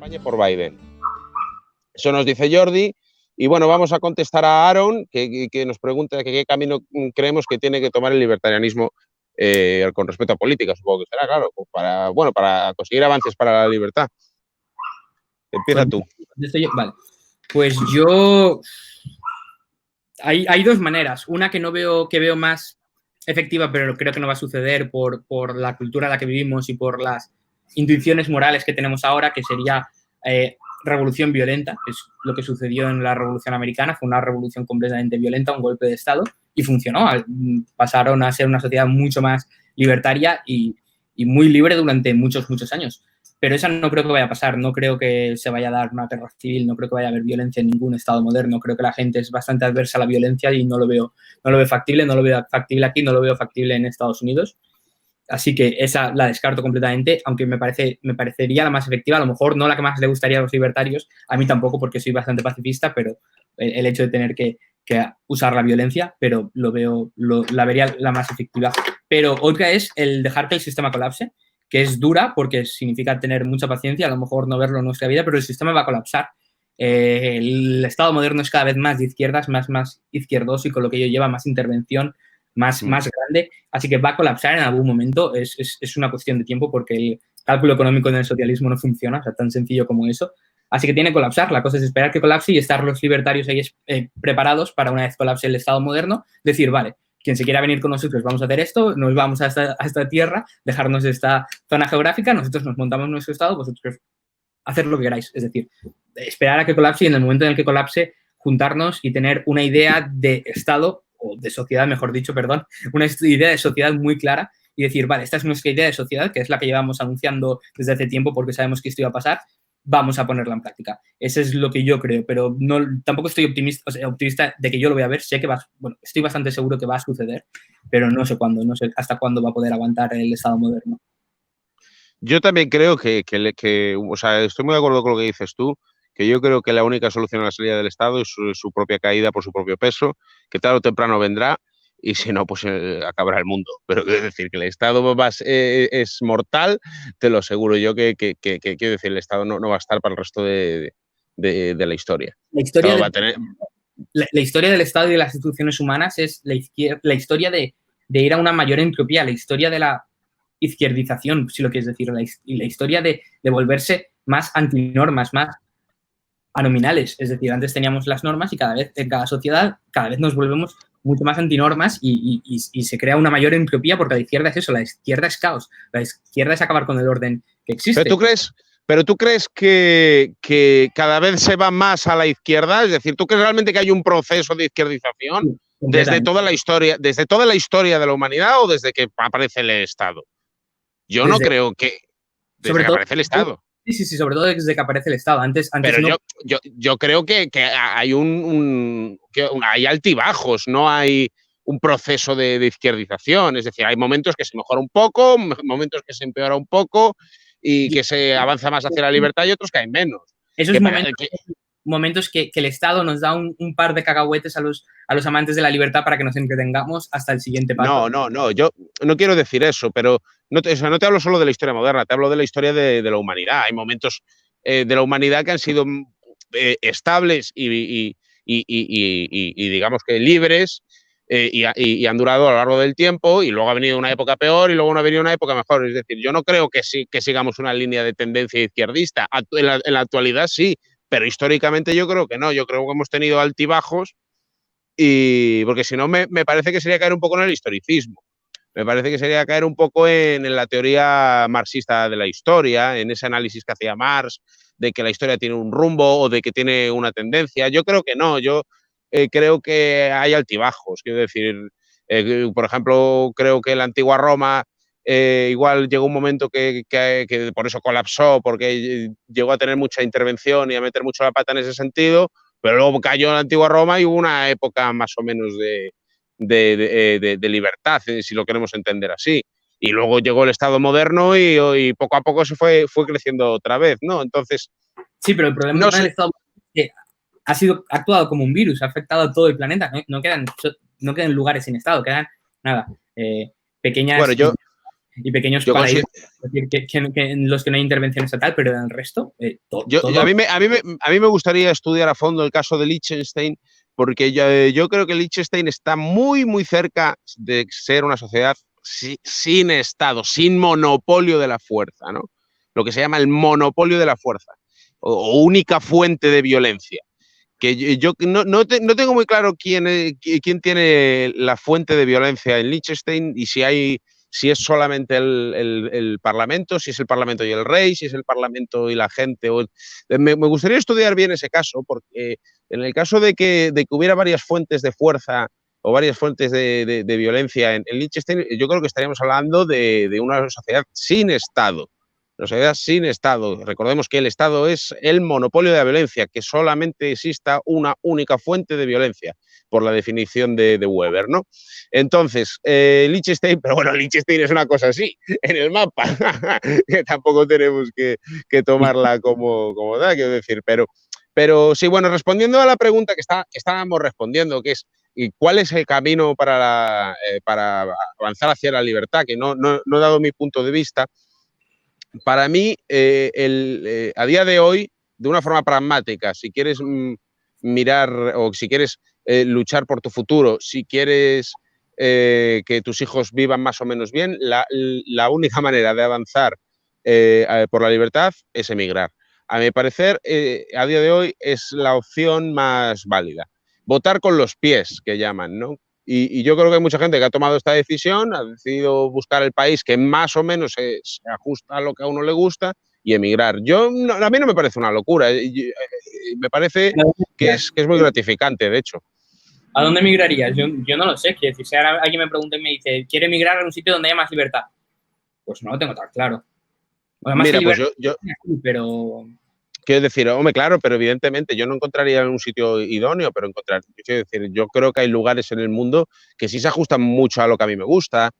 España por Biden. Eso nos dice Jordi. Y bueno, vamos a contestar a Aaron, que nos pregunta que qué camino creemos que tiene que tomar el libertarianismo con respecto a política. Supongo que será, claro, para conseguir avances para la libertad. Empieza tú. Vale. Pues yo... Hay dos maneras. Una que veo más efectiva, pero creo que no va a suceder por la cultura en la que vivimos y por las intuiciones morales que tenemos ahora, que sería revolución violenta, que es lo que sucedió en la Revolución Americana. Fue una revolución completamente violenta, un golpe de Estado, y funcionó. Pasaron a ser una sociedad mucho más libertaria y muy libre durante muchos, muchos años. Pero esa no creo que vaya a pasar, no creo que se vaya a dar una guerra civil, no creo que vaya a haber violencia en ningún Estado moderno. Creo que la gente es bastante adversa a la violencia y no lo veo factible, no lo veo factible aquí, no lo veo factible en Estados Unidos. Así que esa la descarto completamente, aunque me parecería la más efectiva, a lo mejor no la que más le gustaría a los libertarios, a mí tampoco porque soy bastante pacifista, pero el hecho de tener que usar la violencia, pero la vería la más efectiva. Pero otra es el dejar que el sistema colapse, que es dura porque significa tener mucha paciencia, a lo mejor no verlo en nuestra vida, pero el sistema va a colapsar. El Estado moderno es cada vez más de izquierdas, más izquierdoso y con lo que ello lleva más intervención, más grande, así que va a colapsar en algún momento, es una cuestión de tiempo porque el cálculo económico en el socialismo no funciona, o sea, tan sencillo como eso. Así que tiene que colapsar, la cosa es esperar que colapse y estar los libertarios ahí preparados para una vez colapse el Estado moderno, decir, vale, quien se quiera venir con nosotros, vamos a hacer esto, nos vamos a esta tierra, dejarnos de esta zona geográfica, nosotros nos montamos nuestro Estado, vosotros hacer lo que queráis. Es decir, esperar a que colapse y en el momento en el que colapse, juntarnos y tener una idea de Estado, o de sociedad, mejor dicho, perdón, una idea de sociedad muy clara y decir, vale, esta es nuestra idea de sociedad, que es la que llevamos anunciando desde hace tiempo porque sabemos que esto iba a pasar, vamos a ponerla en práctica. Eso es lo que yo creo, pero tampoco estoy optimista de que yo lo voy a ver. Sé que estoy bastante seguro que va a suceder, pero no sé cuándo, no sé hasta cuándo va a poder aguantar el Estado moderno. Yo también creo o sea, estoy muy de acuerdo con lo que dices tú, que yo creo que la única solución a la salida del Estado es su propia caída por su propio peso, que tarde o temprano vendrá, y si no, pues acabará el mundo. Pero quiero decir que el Estado es mortal, te lo aseguro yo que quiero decir, el Estado no va a estar para el resto de la historia. La historia del Estado y de las instituciones humanas es la historia de ir a una mayor entropía, la historia de la izquierdización, si lo quieres decir, la historia de volverse más antinormas, más anominales. Es decir, antes teníamos las normas y cada vez, en cada sociedad, cada vez nos volvemos mucho más antinormas y se crea una mayor entropía porque la izquierda es eso, la izquierda es caos, la izquierda es acabar con el orden que existe. ¿Pero tú crees que cada vez se va más a la izquierda? Es decir, ¿tú crees realmente que hay un proceso de izquierdización Sí, desde toda la historia de la humanidad o desde que aparece el Estado? Yo no creo que desde que aparece el Estado. Sí, sobre todo desde que aparece el Estado. Antes pero no... yo creo que hay hay altibajos, no hay un proceso de izquierdización. Es decir, hay momentos que se mejora un poco, momentos que se empeora un poco y que se avanza más hacia la libertad y otros que hay menos. Esos momentos que el Estado nos da un par de cacahuetes a los amantes de la libertad para que nos entretengamos hasta el siguiente paso. No, yo no quiero decir eso, pero no te hablo solo de la historia moderna, te hablo de la historia de la humanidad. Hay momentos de la humanidad que han sido estables y digamos que libres y han durado a lo largo del tiempo, y luego ha venido una época peor y luego ha venido una época mejor. Es decir, yo no creo que sigamos una línea de tendencia izquierdista. En la actualidad sí, pero históricamente yo creo que no. Yo creo que hemos tenido altibajos, porque si no me parece que sería caer un poco en el historicismo. Me parece que sería caer un poco en la teoría marxista de la historia, en ese análisis que hacía Marx, de que la historia tiene un rumbo o de que tiene una tendencia. Yo creo que no, yo creo que hay altibajos. Quiero decir, por ejemplo, creo que la antigua Roma igual llegó un momento que por eso colapsó, porque llegó a tener mucha intervención y a meter mucho la pata en ese sentido, pero luego cayó la antigua Roma y hubo una época más o menos de libertad, si lo queremos entender así. Y luego llegó el Estado moderno y poco a poco se fue creciendo otra vez, ¿no? Entonces... Sí, pero el problema del Estado es que ha actuado como un virus, ha afectado a todo el planeta. No quedan lugares sin Estado, quedan, pequeñas... Bueno, y pequeños paraísos, es decir, que en los que no hay intervención estatal, pero en el resto, todo. A mí me gustaría estudiar a fondo el caso de Liechtenstein, porque yo creo que Liechtenstein está muy, muy cerca de ser una sociedad sin Estado, sin monopolio de la fuerza, ¿no? Lo que se llama el monopolio de la fuerza, o única fuente de violencia. Que yo no tengo muy claro quién tiene la fuente de violencia en Liechtenstein y si es solamente el Parlamento, si es el Parlamento y el rey, si es el Parlamento y la gente. Me gustaría estudiar bien ese caso, porque en el caso de que hubiera varias fuentes de fuerza o varias fuentes de violencia en Liechtenstein, yo creo que estaríamos hablando de una sociedad sin Estado. Una sociedad sin Estado. Recordemos que el Estado es el monopolio de la violencia, que solamente exista una única fuente de violencia, por la definición de Weber, ¿no? Entonces, Liechtenstein, pero bueno, Liechtenstein es una cosa así, en el mapa, que tampoco tenemos que tomarla como da, quiero decir, pero sí, bueno, respondiendo a la pregunta que estábamos respondiendo, que es ¿y cuál es el camino para avanzar hacia la libertad? Que no he dado mi punto de vista. Para mí, a día de hoy, de una forma pragmática, si quieres mirar o si quieres luchar por tu futuro, si quieres que tus hijos vivan más o menos bien, la única manera de avanzar por la libertad es emigrar. A mi parecer, a día de hoy es la opción más válida. Votar con los pies, que llaman, ¿no? Y yo creo que hay mucha gente que ha tomado esta decisión, ha decidido buscar el país que más o menos se ajusta a lo que a uno le gusta y emigrar. A mí no me parece una locura, me parece que es muy gratificante, de hecho. ¿A dónde emigrarías? Yo no lo sé. Quiero decir, si ahora alguien me pregunta y me dice, ¿quiere emigrar a un sitio donde haya más libertad? Pues no lo tengo tan claro. Además, mira, pues yo pero... Quiero decir, hombre, claro, pero evidentemente yo no encontraría un sitio idóneo, pero quiero decir, yo creo que hay lugares en el mundo que sí se ajustan mucho a lo que a mí me gusta.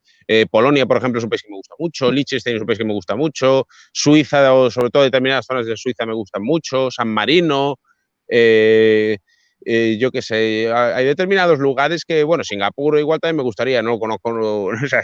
Polonia, por ejemplo, es un país que me gusta mucho. Liechtenstein es un país que me gusta mucho. Suiza, o sobre todo determinadas zonas de Suiza me gustan mucho. San Marino, yo qué sé, hay determinados lugares que, bueno, Singapur igual también me gustaría, no conozco, o sea,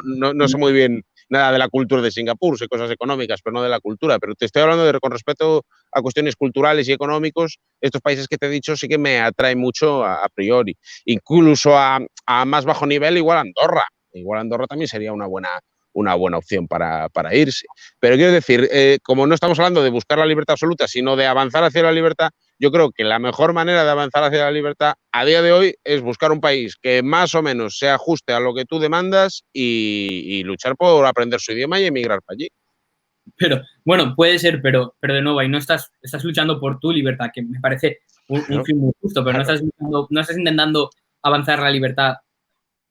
no sé muy bien nada de la cultura de Singapur, sé cosas económicas, pero no de la cultura, pero te estoy hablando con respecto a cuestiones culturales y económicos, estos países que te he dicho sí que me atraen mucho a priori, incluso a más bajo nivel, igual Andorra también sería una buena opción para irse. Pero quiero decir, como no estamos hablando de buscar la libertad absoluta, sino de avanzar hacia la libertad, yo creo que la mejor manera de avanzar hacia la libertad a día de hoy es buscar un país que más o menos se ajuste a lo que tú demandas y luchar por aprender su idioma y emigrar para allí. Pero, bueno, puede ser, pero de nuevo, ahí no estás luchando por tu libertad, que me parece un fin muy justo, pero claro. no estás intentando avanzar la libertad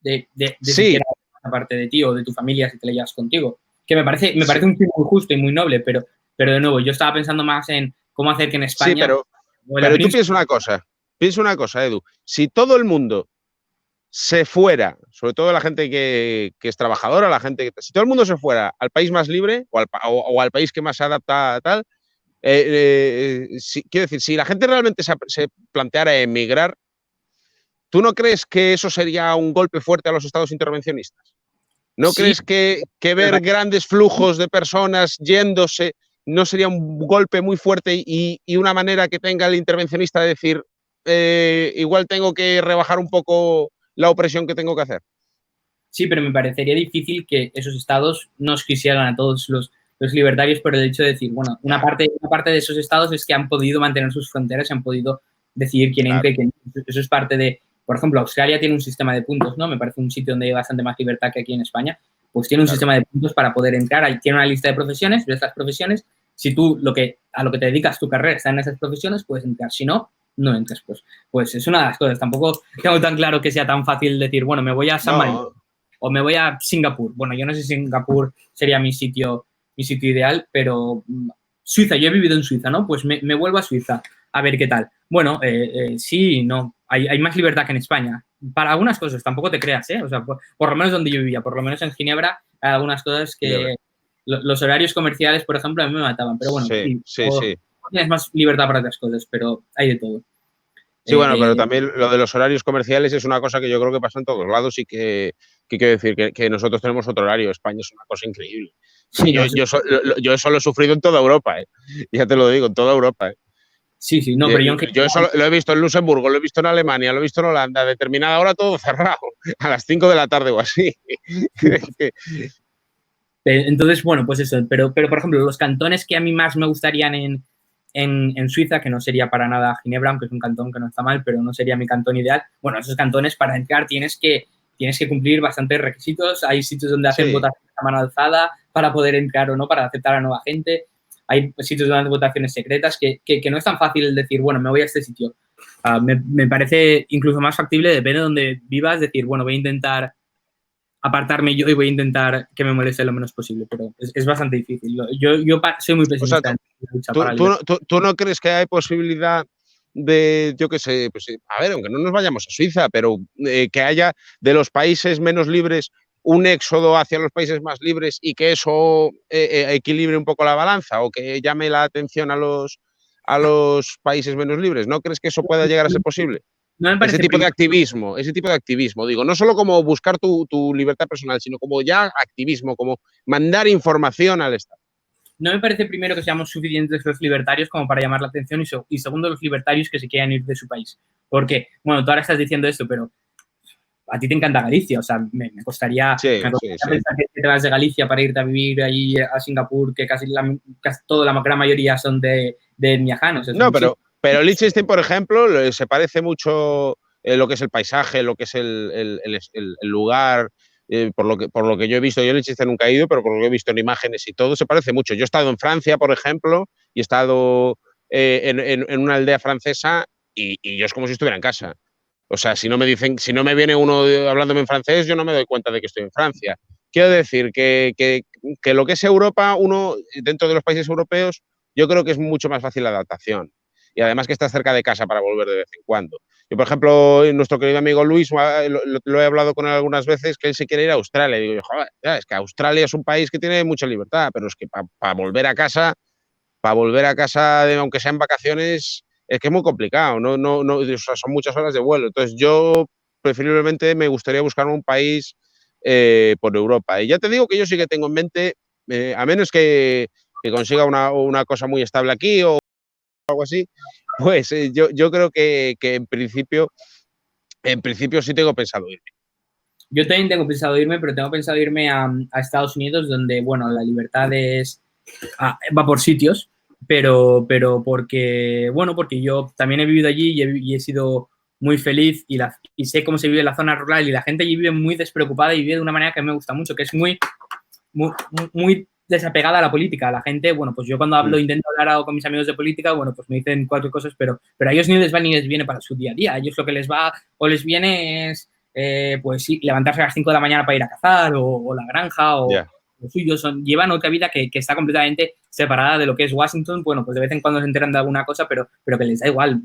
de sí. aparte de ti o de tu familia si te la llevas contigo. Que me parece un fin muy justo y muy noble, pero de nuevo, yo estaba pensando más en cómo hacer que en España... Sí, pero tú piensa una cosa, Edu. Si todo el mundo se fuera, sobre todo la gente que es trabajadora, si todo el mundo se fuera al país más libre o al país que más se adapta a tal, quiero decir, si la gente realmente se planteara emigrar, ¿tú no crees que eso sería un golpe fuerte a los estados intervencionistas? ¿No crees que ver grandes flujos de personas yéndose no sería un golpe muy fuerte y una manera que tenga el intervencionista de decir, igual tengo que rebajar un poco la opresión que tengo que hacer? Sí, pero me parecería difícil que esos estados nos quisieran a todos los libertarios por el hecho de decir, bueno, una parte de esos estados es que han podido mantener sus fronteras y han podido decidir quién entra y quién no. Eso es parte de, por ejemplo, Australia tiene un sistema de puntos, ¿no? Me parece un sitio donde hay bastante más libertad que aquí en España. Pues tiene un sistema de puntos para poder entrar. Ahí tiene una lista de profesiones, de estas profesiones. Si tú a lo que te dedicas, tu carrera está en esas profesiones, puedes entrar. Si no, no entres. Pues es una de las cosas. Tampoco tengo tan claro que sea tan fácil decir, bueno, me voy a San Marino o me voy a Singapur. Bueno, yo no sé si Singapur sería mi sitio ideal, pero Suiza, yo he vivido en Suiza, ¿no? Pues me vuelvo a Suiza a ver qué tal. Bueno, sí, no, hay más libertad que en España. Para algunas cosas, tampoco te creas, ¿eh? O sea, por lo menos donde yo vivía, por lo menos en Ginebra, hay algunas cosas que los horarios comerciales, por ejemplo, a mí me mataban. Pero bueno, sí. Tienes más libertad para otras cosas, pero hay de todo. Sí, bueno, pero también lo de los horarios comerciales es una cosa que yo creo que pasa en todos lados y que quiero decir que nosotros tenemos otro horario. España es una cosa increíble. Sí, no, Yo eso lo he sufrido en toda Europa, ¿eh? Ya te lo digo, en toda Europa, ¿eh? sí, no, pero Yo eso lo he visto en Luxemburgo, lo he visto en Alemania, lo he visto en Holanda, a determinada hora todo cerrado, a las 5 de la tarde o así. Entonces, bueno, pues eso. Pero, por ejemplo, los cantones que a mí más me gustarían en Suiza, que no sería para nada Ginebra, aunque es un cantón que no está mal, pero no sería mi cantón ideal. Bueno, esos cantones para entrar tienes que cumplir bastantes requisitos. Hay sitios donde hacen votaciones a mano alzada para poder entrar o no, para aceptar a nueva gente. Hay sitios donde hacen votaciones secretas que no es tan fácil decir, bueno, me voy a este sitio. Me parece incluso más factible, depende de donde vivas, decir, bueno, voy a intentar apartarme yo y voy a intentar que me moleste lo menos posible, pero es bastante difícil. Yo soy muy pesimista. O sea, ¿tú no crees que hay posibilidad de, yo qué sé, pues, a ver, aunque no nos vayamos a Suiza, pero que haya de los países menos libres un éxodo hacia los países más libres y que eso equilibre un poco la balanza o que llame la atención a los países menos libres? ¿No crees que eso pueda llegar a ser posible? No me parece ese tipo de activismo, digo, no solo como buscar tu libertad personal, sino como ya activismo, como mandar información al Estado. No me parece primero que seamos suficientes los libertarios como para llamar la atención y segundo los libertarios que se quieran ir de su país. Porque, bueno, tú ahora estás diciendo esto, pero a ti te encanta Galicia, o sea, me costaría, pensar que te vas de Galicia para irte a vivir ahí a Singapur, que casi toda la gran mayoría son de miajanos. No, pero Liechtenstein, por ejemplo, se parece mucho lo que es el paisaje, lo que es el lugar, por lo que yo he visto. Yo en Liechtenstein nunca he ido, pero por lo que he visto en imágenes y todo, se parece mucho. Yo he estado en Francia, por ejemplo, y he estado en una aldea francesa y yo es como si estuviera en casa. O sea, si no me viene uno hablándome en francés, yo no me doy cuenta de que estoy en Francia. Quiero decir que lo que es Europa, uno dentro de los países europeos, yo creo que es mucho más fácil la adaptación. Y además que estás cerca de casa para volver de vez en cuando. Yo, por ejemplo, nuestro querido amigo Luis, lo he hablado con él algunas veces, que él se quiere ir a Australia. Y digo, joder, es que Australia es un país que tiene mucha libertad, pero es que para volver a casa, aunque sea en vacaciones, es que es muy complicado. No, o sea, son muchas horas de vuelo. Entonces, yo preferiblemente me gustaría buscar un país por Europa. Y ya te digo que yo sí que tengo en mente, a menos que consiga una cosa muy estable aquí o algo así, pues yo creo que en principio sí tengo pensado irme. Yo también tengo pensado irme, pero tengo pensado irme a Estados Unidos, donde, bueno, la libertad va por sitios, pero porque yo también he vivido allí y he sido muy feliz y sé cómo se vive en la zona rural y la gente allí vive muy despreocupada y vive de una manera que me gusta mucho, que es muy desapegada a la política. La gente, bueno, pues yo cuando intento hablar con mis amigos de política, bueno, pues me dicen 4 cosas, pero a ellos ni les va ni les viene para su día a día. A ellos lo que les va o les viene es, pues sí, levantarse a las 5 de la mañana para ir a cazar o la granja o lo suyo. Llevan otra vida que está completamente separada de lo que es Washington. Bueno, pues de vez en cuando se enteran de alguna cosa, pero que les da igual.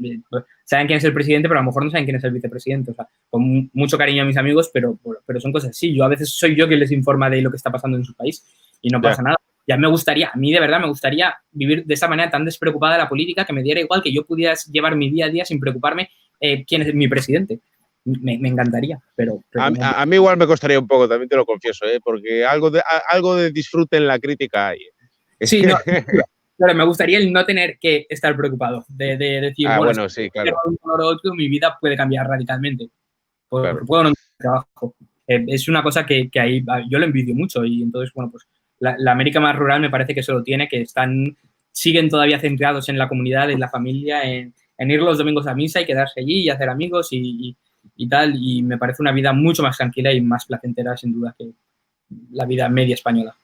Saben quién es el presidente, pero a lo mejor no saben quién es el vicepresidente. O sea, con mucho cariño a mis amigos, pero son cosas así. Yo a veces soy yo quien les informa de lo que está pasando en su país y no pasa nada. Ya a mí de verdad me gustaría vivir de esa manera tan despreocupada de la política, que me diera igual, que yo pudiera llevar mi día a día sin preocuparme quién es mi presidente. Me encantaría, pero a mí igual me costaría un poco, también te lo confieso, porque algo de disfrute en la crítica hay. Sí, no, claro, me gustaría el no tener que estar preocupado de decir, bueno, sí, claro. Mi vida puede cambiar radicalmente. Puedo no tener trabajo. Es una cosa que ahí yo lo envidio mucho y entonces, bueno, pues la América más rural me parece que eso lo tiene, que siguen todavía centrados en la comunidad, en la familia, en ir los domingos a misa y quedarse allí y hacer amigos y tal, y me parece una vida mucho más tranquila y más placentera, sin duda, que la vida media española.